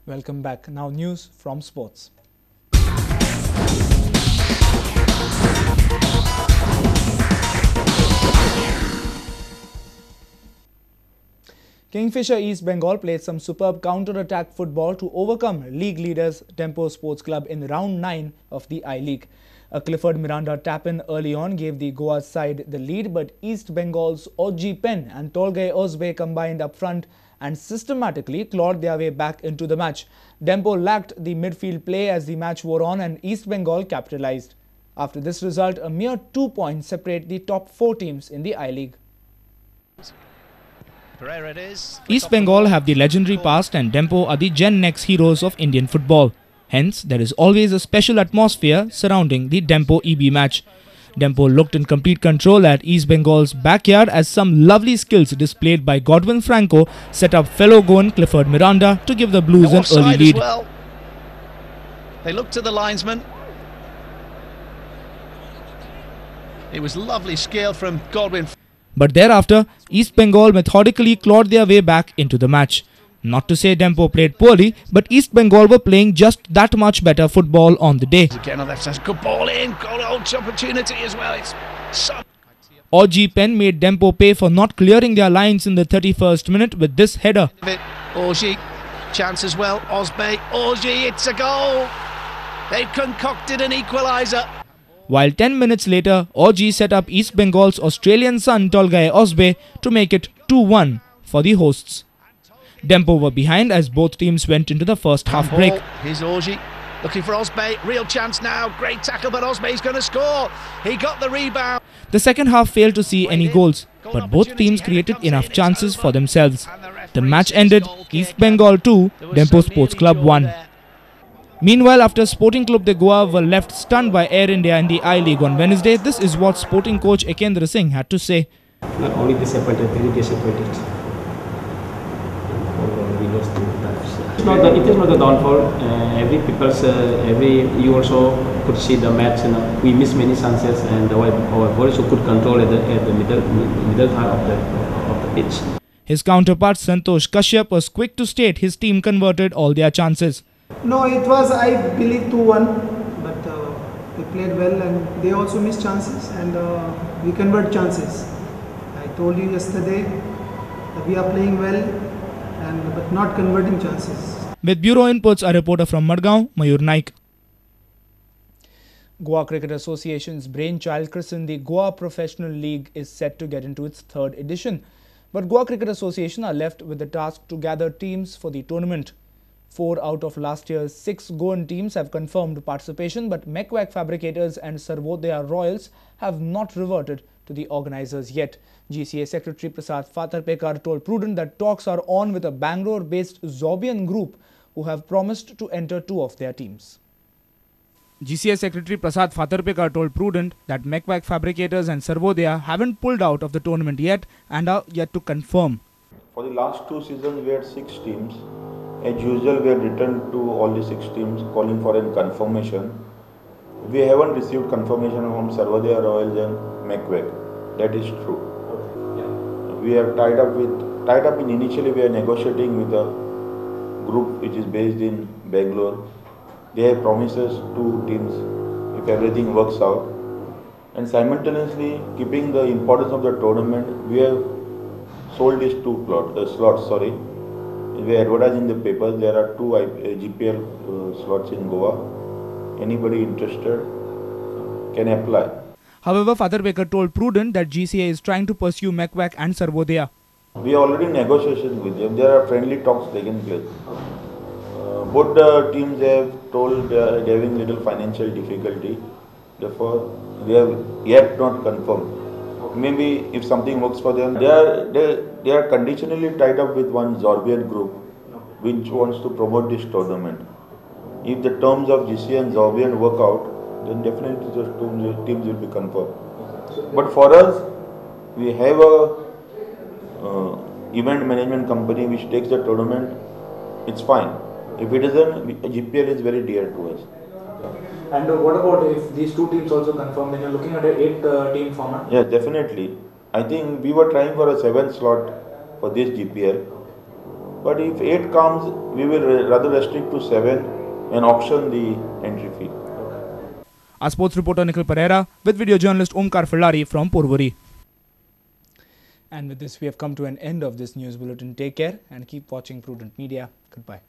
Welcome back. Now news from sports. Kingfisher East Bengal played some superb counter-attack football to overcome league leaders Dempo Sports Club in round 9 of the I-League. A Clifford Miranda tap-in early on gave the Goa side the lead, but East Bengal's Oji Pen and Tolgay Osbe combined up front and systematically clawed their way back into the match. Dempo lacked the midfield play as the match wore on and East Bengal capitalized. After this result, a mere 2 points separate the top 4 teams in the I-League. East Bengal have the legendary past and Dempo are the Gen Next heroes of Indian football. Hence, there is always a special atmosphere surrounding the Dempo EB match. Dempo looked in complete control at East Bengal's backyard as some lovely skills displayed by Godwin Franco set up fellow Goan Clifford Miranda to give the Blues an early lead. Well. They looked to the linesman. It was lovely skill from Godwin. But thereafter, East Bengal methodically clawed their way back into the match. Not to say Dempo played poorly, but East Bengal were playing just that much better football on the day. Again on the left side, good ball in, goal opportunity as well. Oji Pen made Dempo pay for not clearing their lines in the 31st minute with this header. Oji, chance as well, Osbe, Oji, it's a goal! They've concocted an equaliser. While 10 minutes later, Oji set up East Bengal's Australian son Tolgay Osbe to make it 2-1 for the hosts. Dempo were behind as both teams went into the first half break. Here's Oji looking for Osbe, real chance now, great tackle, but Osbe's going to score. He got the rebound. The second half failed to see any goals, but both teams created enough chances for themselves. The match ended East Bengal 2, Dempo Sports Club 1. Meanwhile, after Sporting Club de Goa were left stunned by Air India in the I-League on Wednesday, this is what Sporting coach Ekendra Singh had to say. Not only disappointed, very disappointed. We lost the match. It is not the downfall. You also could see the match. We missed many chances, and our boys could control at the middle part of the pitch. His counterpart Santosh Kashyap was quick to state his team converted all their chances. No, it was, I believe, 2-1, but they played well and they also missed chances and we convert chances. I told you yesterday that we are playing well but not converting chances. With Bureau Inputs, a reporter from Madgaon, Mayur Naik. Goa Cricket Association's brainchild christened the Goa Professional League is set to get into its 3rd edition. But Goa Cricket Association are left with the task to gather teams for the tournament. 4 out of last year's 6 Goan teams have confirmed participation, but Mecquac Fabricators and Sarvodaya Royals have not reverted to the organisers yet. GCA Secretary Prasad Fatharpekar told Prudent that talks are on with a Bangalore-based Zorbian group who have promised to enter 2 of their teams. GCA Secretary Prasad Fatharpekar told Prudent that Mecquac Fabricators and Sarvodaya haven't pulled out of the tournament yet and are yet to confirm. For the last 2 seasons, we had 6 teams. As usual, we had written to all the 6 teams calling for a confirmation. We haven't received confirmation from Sarvodaya Royals and Mecquac. That is true. We have tied up initially we are negotiating with a group which is based in Bangalore. They have promises 2 teams if everything works out. And simultaneously, keeping the importance of the tournament, we have sold these 2 slots. We advertise in the papers. There are 2 GPL slots in Goa. Anybody interested can apply. However, Fatharpekar told Prudent that GCA is trying to pursue Mecquac and Sarvodaya. We are already in negotiations with them. There are friendly talks taking place. Both the teams have told they are having little financial difficulty. Therefore, we have yet not confirmed. Maybe if something works for them, they are conditionally tied up with one Zorbian group which wants to promote this tournament. If the terms of GCA and Zorbian work out, then definitely those teams will be confirmed. But for us, we have a event management company which takes the tournament. It's fine. If it isn't, GPL is very dear to us. And what about if these 2 teams also confirm, then you're looking at an 8-team format? Yeah, definitely. I think we were trying for a 7th slot for this GPL. But if 8 comes, we will rather restrict to 7 and auction the entry fee. Our sports reporter Nikhil Pereira with video journalist Omkar Fillari from Porvorim. And with this, we have come to an end of this news bulletin. Take care and keep watching Prudent Media. Goodbye.